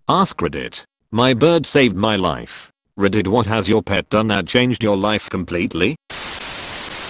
Ask Reddit. My bird saved my life. Reddit, what has your pet done that changed your life completely?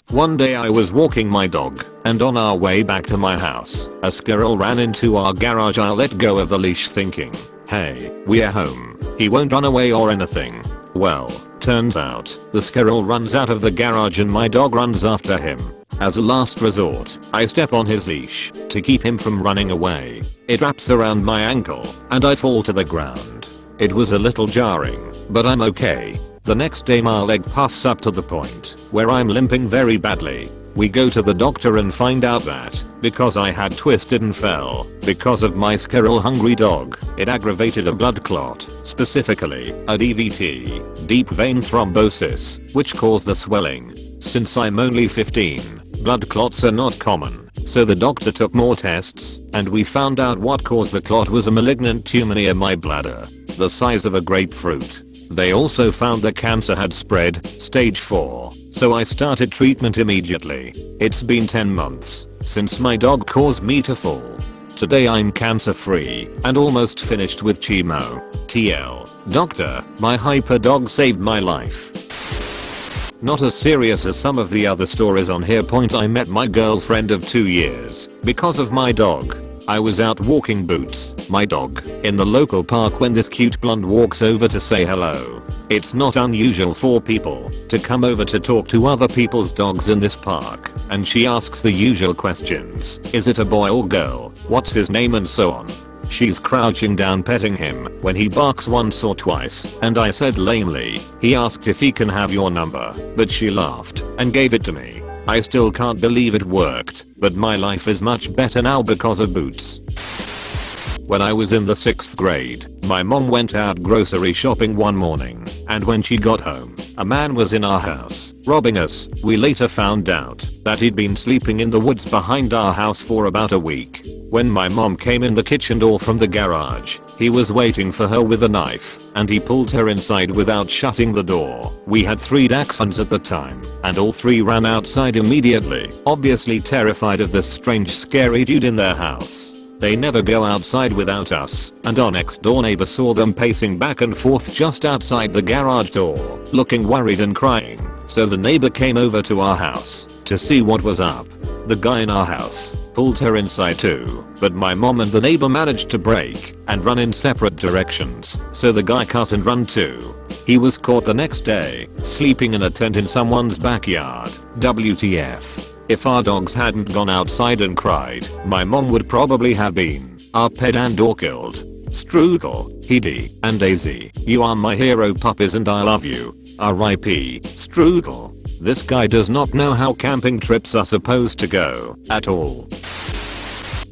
One day I was walking my dog, and on our way back to my house, a squirrel ran into our garage. I let go of the leash thinking, hey, we're home. He won't run away or anything. Well, turns out, the squirrel runs out of the garage and my dog runs after him. As a last resort, I step on his leash to keep him from running away. It wraps around my ankle, and I fall to the ground. It was a little jarring, but I'm okay. The next day my leg puffs up to the point where I'm limping very badly. We go to the doctor and find out that, because I had twisted and fell, because of my squirrel hungry dog, it aggravated a blood clot, specifically, a DVT, deep vein thrombosis, which caused the swelling. Since I'm only 15, blood clots are not common, so the doctor took more tests, and we found out what caused the clot was a malignant tumor near my bladder, the size of a grapefruit. They also found the cancer had spread, stage 4, so I started treatment immediately. It's been 10 months since my dog caused me to fall. Today I'm cancer free and almost finished with chemo. TL. Doctor, my hyper dog saved my life. Not as serious as some of the other stories on here. I met my girlfriend of 2 years because of my dog. I was out walking Boots, my dog, in the local park when this cute blonde walks over to say hello. It's not unusual for people to come over to talk to other people's dogs in this park, and she asks the usual questions. Is it a boy or girl? What's his name? And so on. She's crouching down petting him when he barks once or twice, and I said lamely, he asked if he can have your number, but she laughed and gave it to me. I still can't believe it worked, but my life is much better now because of Boots. When I was in the 6th grade, my mom went out grocery shopping one morning, and when she got home, a man was in our house, robbing us. We later found out that he'd been sleeping in the woods behind our house for about a week. When my mom came in the kitchen door from the garage, he was waiting for her with a knife, and he pulled her inside without shutting the door. We had 3 dachshunds at the time, and all 3 ran outside immediately, obviously terrified of this strange scary dude in their house. They never go outside without us, and our next door neighbor saw them pacing back and forth just outside the garage door, looking worried and crying, so the neighbor came over to our house to see what was up. The guy in our house pulled her inside too, but my mom and the neighbor managed to break and run in separate directions, so the guy cut and run too. He was caught the next day, sleeping in a tent in someone's backyard. WTF. If our dogs hadn't gone outside and cried, my mom would probably have been our pet and or killed. Strudel, Heidi, and Daisy, you are my hero puppies and I love you. R.I.P. Strudel. This guy does not know how camping trips are supposed to go at all.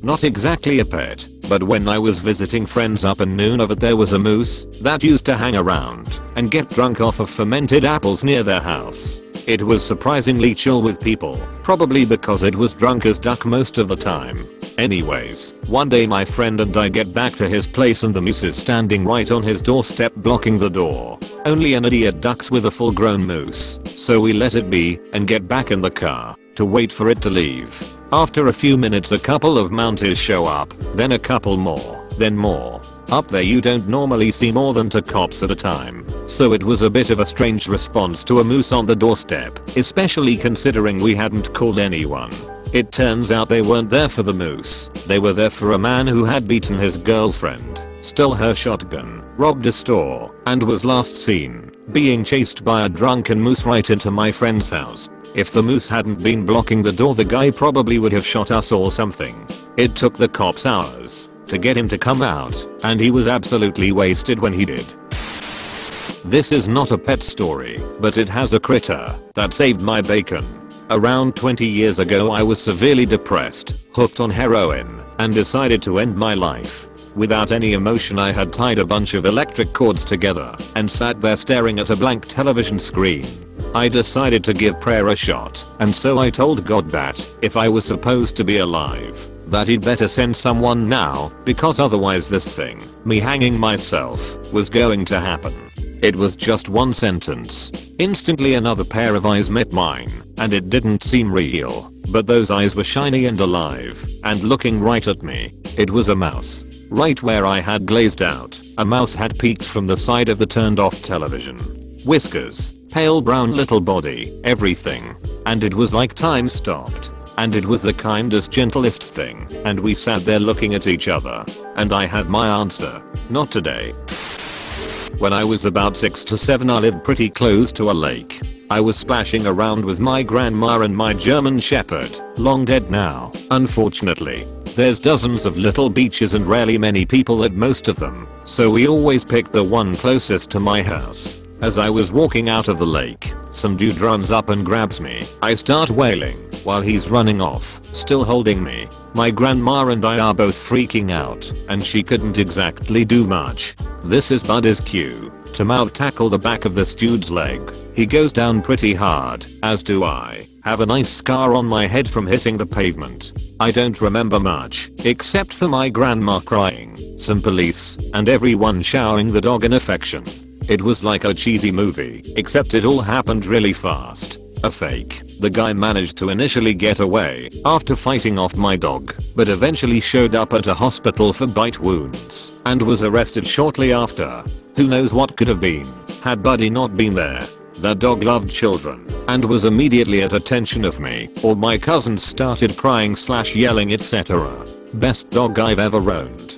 Not exactly a pet, but when I was visiting friends up in Nunavut there was a moose that used to hang around and get drunk off of fermented apples near their house. It was surprisingly chill with people, probably because it was drunk as duck most of the time. Anyways, one day my friend and I get back to his place and the moose is standing right on his doorstep blocking the door. Only an idiot ducks with a full grown moose, so we let it be and get back in the car to wait for it to leave. After a few minutes a couple of mounties show up, then a couple more, then more. Up there you don't normally see more than 2 cops at a time, so it was a bit of a strange response to a moose on the doorstep, especially considering we hadn't called anyone. It turns out they weren't there for the moose, they were there for a man who had beaten his girlfriend, stole her shotgun, robbed a store, and was last seen being chased by a drunken moose right into my friend's house. If the moose hadn't been blocking the door the guy probably would have shot us or something. It took the cops hours to get him to come out, and he was absolutely wasted when he did. This is not a pet story, but it has a critter that saved my bacon. Around 20 years ago I was severely depressed, hooked on heroin, and decided to end my life. Without any emotion I had tied a bunch of electric cords together and sat there staring at a blank television screen. I decided to give prayer a shot, and so I told God that, if I was supposed to be alive, that he'd better send someone now, because otherwise this thing, me hanging myself, was going to happen. It was just one sentence. Instantly another pair of eyes met mine, and it didn't seem real, but those eyes were shiny and alive, and looking right at me. It was a mouse. Right where I had glazed out, a mouse had peeked from the side of the turned off television. Whiskers, pale brown little body, everything. And it was like time stopped. And it was the kindest, gentlest thing, and we sat there looking at each other. And I had my answer. Not today. When I was about 6 to 7, I lived pretty close to a lake. I was splashing around with my grandma and my German shepherd, long dead now, unfortunately. There's dozens of little beaches and rarely many people at most of them, so we always picked the one closest to my house. As I was walking out of the lake, some dude runs up and grabs me. I start wailing while he's running off, still holding me. My grandma and I are both freaking out, and she couldn't exactly do much. This is Buddy's cue to mouth tackle the back of this dude's leg. He goes down pretty hard, as do I. Have a nice scar on my head from hitting the pavement. I don't remember much, except for my grandma crying, some police, and everyone showering the dog in affection. It was like a cheesy movie, except it all happened really fast. A fake. The guy managed to initially get away after fighting off my dog, but eventually showed up at a hospital for bite wounds and was arrested shortly after. Who knows what could have been had Buddy not been there. That dog loved children and was immediately at attention of me. All my cousins started crying / yelling, etc. Best dog I've ever owned.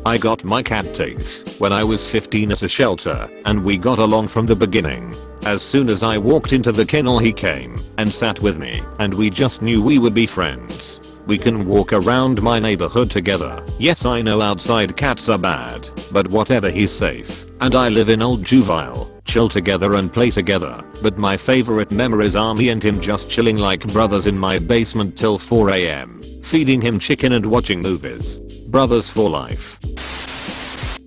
I got my cat Tiggs when I was 15 at a shelter, and we got along from the beginning. As soon as I walked into the kennel, he came and sat with me, and we just knew we would be friends. We can walk around my neighborhood together. Yes, I know outside cats are bad, but whatever, he's safe. And I live in Old Juvile, chill together and play together. But my favorite memories are me and him just chilling like brothers in my basement till 4 AM, feeding him chicken and watching movies. Brothers for life.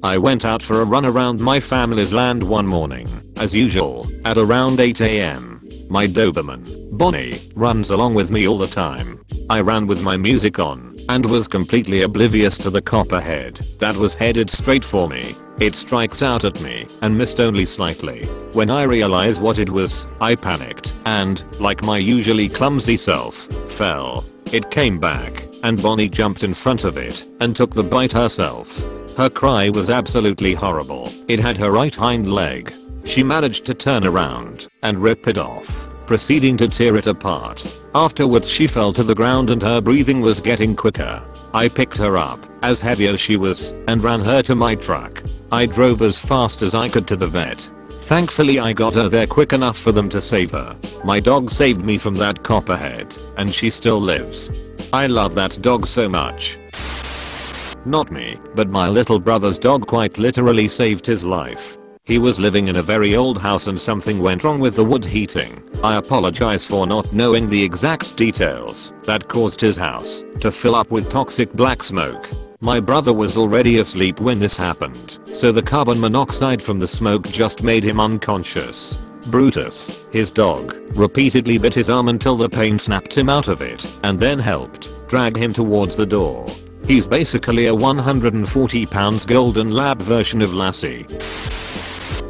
I went out for a run around my family's land one morning, as usual, at around 8 AM. My Doberman, Bonnie, runs along with me all the time. I ran with my music on and was completely oblivious to the cop ahead that was headed straight for me. It strikes out at me and missed only slightly. When I realized what it was, I panicked and, like my usually clumsy self, fell. It came back, and Bonnie jumped in front of it and took the bite herself. Her cry was absolutely horrible. It had her right hind leg. She managed to turn around and rip it off, proceeding to tear it apart. Afterwards, she fell to the ground and her breathing was getting quicker. I picked her up, as heavy as she was, and ran her to my truck. I drove as fast as I could to the vet. Thankfully, I got her there quick enough for them to save her. My dog saved me from that copperhead, and she still lives. I love that dog so much. Not me, but my little brother's dog quite literally saved his life. He was living in a very old house and something went wrong with the wood heating. I apologize for not knowing the exact details that caused his house to fill up with toxic black smoke. My brother was already asleep when this happened, so the carbon monoxide from the smoke just made him unconscious. Brutus, his dog, repeatedly bit his arm until the pain snapped him out of it, and then helped drag him towards the door. He's basically a 140 pounds golden lab version of Lassie.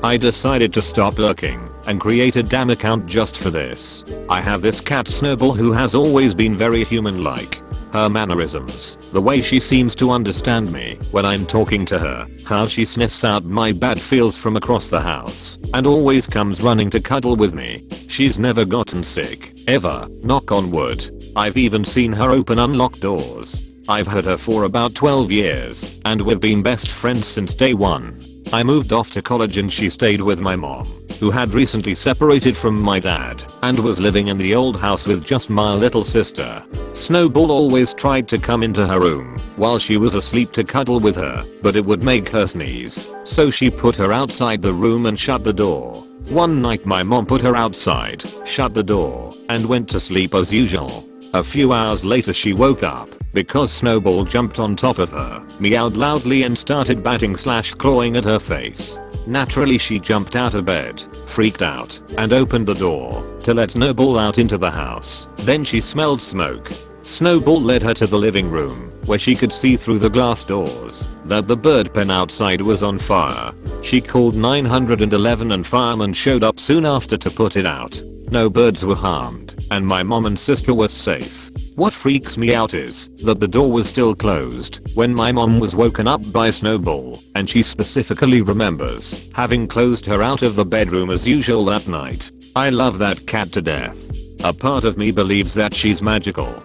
I decided to stop looking and create a damn account just for this. I have this cat Snowball who has always been very human-like. Her mannerisms, the way she seems to understand me when I'm talking to her, how she sniffs out my bad feels from across the house, and always comes running to cuddle with me. She's never gotten sick, ever, knock on wood. I've even seen her open unlocked doors. I've had her for about 12 years, and we've been best friends since day one. I moved off to college and she stayed with my mom, who had recently separated from my dad and was living in the old house with just my little sister. Snowball always tried to come into her room while she was asleep to cuddle with her, but it would make her sneeze, so she put her outside the room and shut the door. One night my mom put her outside, shut the door, and went to sleep as usual. A few hours later she woke up because Snowball jumped on top of her, meowed loudly and started batting / clawing at her face. Naturally she jumped out of bed, freaked out, and opened the door to let Snowball out into the house. Then she smelled smoke. Snowball led her to the living room, where she could see through the glass doors that the bird pen outside was on fire. She called 911 and firemen showed up soon after to put it out. No birds were harmed, and my mom and sister were safe. What freaks me out is that the door was still closed when my mom was woken up by Snowball, and she specifically remembers having closed her out of the bedroom as usual that night. I love that cat to death. A part of me believes that she's magical.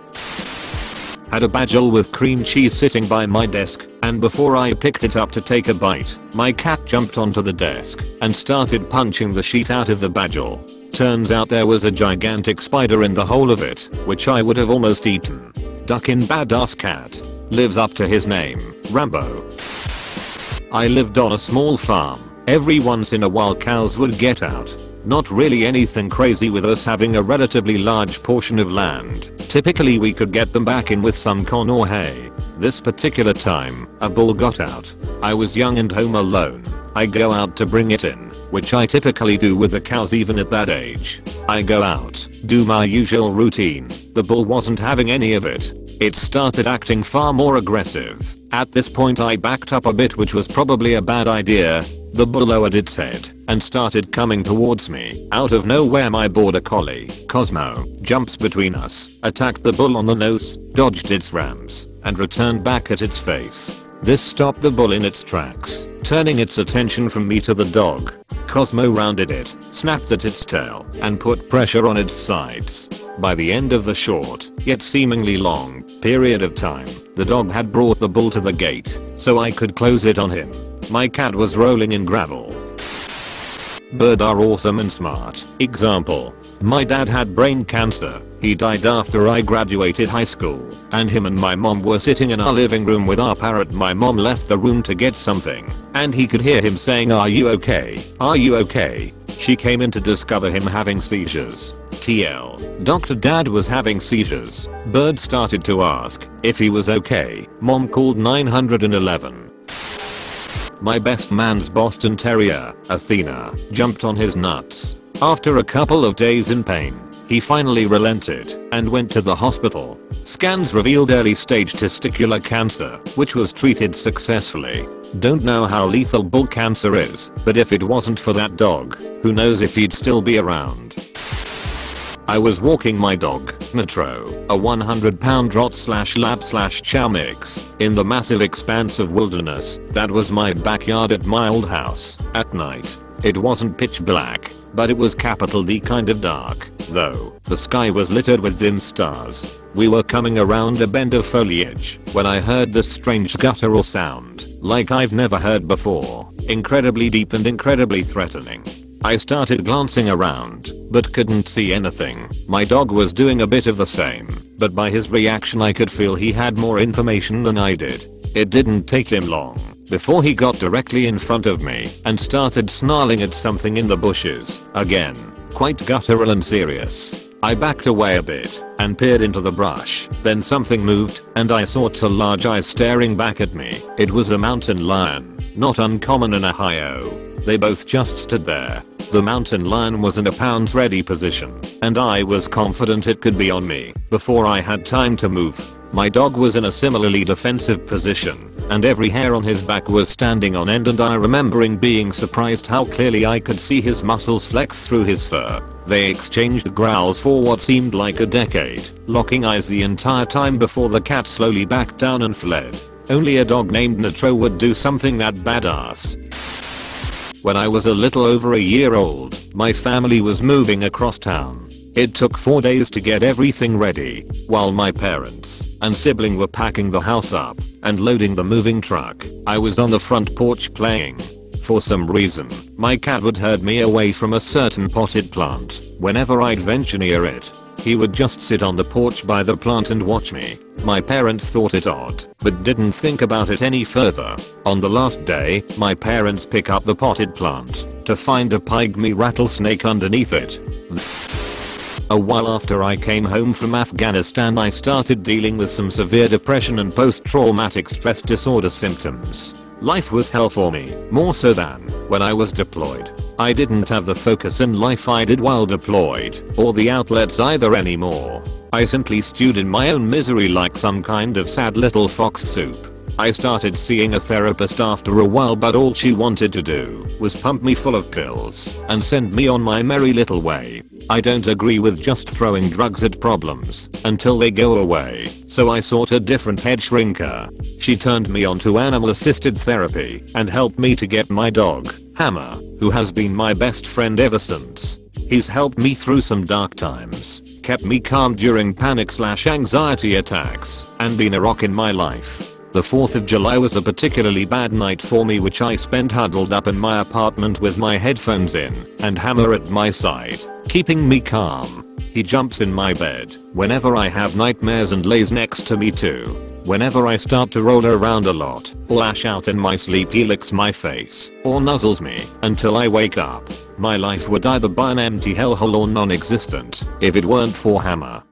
Had a bagel with cream cheese sitting by my desk, and before I picked it up to take a bite, my cat jumped onto the desk and started punching the sheet out of the bagel. Turns out there was a gigantic spider in the hole of it, which I would have almost eaten. Duckin' badass cat. Lives up to his name, Rambo. I lived on a small farm. Every once in a while cows would get out. Not really anything crazy with us having a relatively large portion of land. Typically we could get them back in with some corn or hay. This particular time, a bull got out. I was young and home alone. I go out to bring it in, which I typically do with the cows even at that age. I go out, do my usual routine. The bull wasn't having any of it. It started acting far more aggressive. At this point I backed up a bit, which was probably a bad idea. The bull lowered its head and started coming towards me. Out of nowhere my border collie, Cosmo, jumps between us, attacked the bull on the nose, dodged its rams, and returned back at its face. This stopped the bull in its tracks, turning its attention from me to the dog. Cosmo rounded it, snapped at its tail, and put pressure on its sides. By the end of the short, yet seemingly long, period of time, the dog had brought the bull to the gate, so I could close it on him. My cat was rolling in gravel. Birds are awesome and smart. Example. My dad had brain cancer. He died after I graduated high school, and him and my mom were sitting in our living room with our parrot. My mom left the room to get something, and he could hear him saying, "Are you okay? Are you okay?" She came in to discover him having seizures. TL. Dr. Dad was having seizures. Bird started to ask if he was okay. Mom called 911. My best man's Boston Terrier, Athena, jumped on his nuts. After a couple of days in pain, he finally relented and went to the hospital. Scans revealed early stage testicular cancer, which was treated successfully. Don't know how lethal bull cancer is, but if it wasn't for that dog, who knows if he'd still be around. I was walking my dog, Nitro, a 100-pound Rot/Lab/Chow mix, in the massive expanse of wilderness that was my backyard at my old house, at night. It wasn't pitch black, but it was capital D kind of dark, though. The sky was littered with dim stars. We were coming around a bend of foliage when I heard this strange guttural sound, like I've never heard before, incredibly deep and incredibly threatening. I started glancing around, but couldn't see anything. My dog was doing a bit of the same, but by his reaction I could feel he had more information than I did. It didn't take him long before he got directly in front of me and started snarling at something in the bushes, again, quite guttural and serious. I backed away a bit and peered into the brush. Then something moved and I saw two large eyes staring back at me. It was a mountain lion, not uncommon in Ohio. They both just stood there. The mountain lion was in a pounds ready position, and I was confident it could be on me before I had time to move. My dog was in a similarly defensive position, and every hair on his back was standing on end, and I remembering being surprised how clearly I could see his muscles flex through his fur. They exchanged growls for what seemed like a decade, locking eyes the entire time before the cat slowly backed down and fled. Only a dog named Nitro would do something that badass. When I was a little over a year old, my family was moving across town. It took 4 days to get everything ready, while my parents and sibling were packing the house up and loading the moving truck. I was on the front porch playing. For some reason, my cat would herd me away from a certain potted plant whenever I'd venture near it. He would just sit on the porch by the plant and watch me. My parents thought it odd, but didn't think about it any further. On the last day, my parents pick up the potted plant to find a pygmy rattlesnake underneath it. A while after I came home from Afghanistan, I started dealing with some severe depression and post-traumatic stress disorder symptoms. Life was hell for me, more so than when I was deployed. I didn't have the focus in life I did while deployed, or the outlets either anymore. I simply stewed in my own misery like some kind of sad little fox soup. I started seeing a therapist after a while, but all she wanted to do was pump me full of pills and send me on my merry little way. I don't agree with just throwing drugs at problems until they go away, so I sought a different head shrinker. She turned me on to animal assisted therapy and helped me to get my dog, Hammer, who has been my best friend ever since. He's helped me through some dark times, kept me calm during panic/anxiety attacks, and been a rock in my life. The 4th of July was a particularly bad night for me, which I spent huddled up in my apartment with my headphones in and Hammer at my side, keeping me calm. He jumps in my bed whenever I have nightmares and lays next to me too. Whenever I start to roll around a lot or lash out in my sleep, he licks my face or nuzzles me until I wake up. My life would either be an empty hellhole or non-existent if it weren't for Hammer.